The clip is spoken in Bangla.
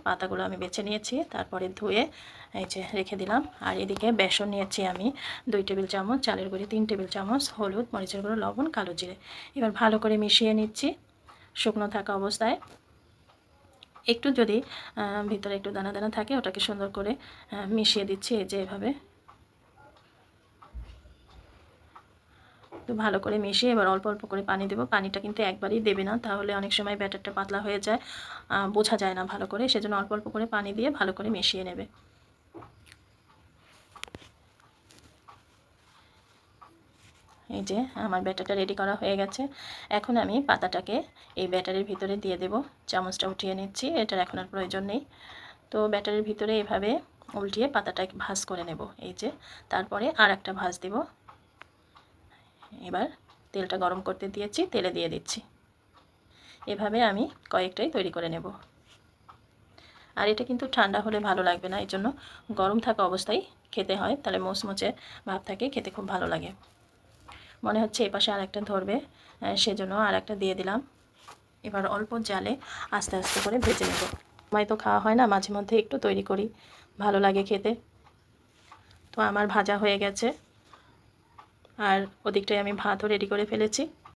পাতাগুলো আমি বেছে নিয়েছি, তারপরে ধুয়ে এই যে রেখে দিলাম। আর এদিকে বেসন নিয়েছি আমি 2 টেবিল চামচ, চালের গুঁড়ি 3 টেবিল চামচ, হলুদ, মরিচের গুঁড়ো, লবণ, কালো জিরে। এবার ভালো করে মিশিয়ে নিচ্ছি শুকনো থাকা অবস্থায়। একটু যদি ভিতরে একটু দানা দানা থাকে ওটাকে সুন্দর করে মিশিয়ে দিচ্ছি এই যে এভাবে। তো ভালো করে মিশিয়ে এবার অল্প অল্প করে পানি দেবো। পানিটা কিন্তু একবারই দেবে না, তাহলে অনেক সময় ব্যাটারটা পাতলা হয়ে যায়, বোঝা যায় না ভালো করে। সেজন্য অল্প অল্প করে পানি দিয়ে ভালো করে মিশিয়ে নেবে। এই যে আমার ব্যাটারটা রেডি করা হয়ে গেছে। এখন আমি পাতাটাকে এই ব্যাটারের ভিতরে দিয়ে দেব। চামচটা উঠিয়ে নিচ্ছি, এটার এখন আর প্রয়োজন নেই। তো ব্যাটারের ভিতরে এভাবে উল্টিয়ে পাতাটাকে ভাঁজ করে নেব এই যে। তারপরে আর একটা ভাঁজ দেব। এবার তেলটা গরম করতে দিয়েছি, তেলে দিয়ে দিচ্ছি। এভাবে আমি কয়েকটাই তৈরি করে নেব। আর এটা কিন্তু ঠান্ডা হলে ভালো লাগবে না, এই জন্য গরম থাকা অবস্থায় খেতে হয়, তাহলে মুচমুচে ভাব থাকে, খেতে খুব ভালো লাগে। মনে হচ্ছে এপাশে আর একটা ধরবে, সেজন্য আর একটা দিয়ে দিলাম। এবার অল্প জালে আস্তে আস্তে করে ভেজে নেব। সময় তো খাওয়া হয় না, মাঝে মধ্যে একটু তৈরি করি, ভালো লাগে খেতে। তো আমার ভাজা হয়ে গেছে, আর ওদিকটায় আমি ভাতও রেডি করে ফেলেছি।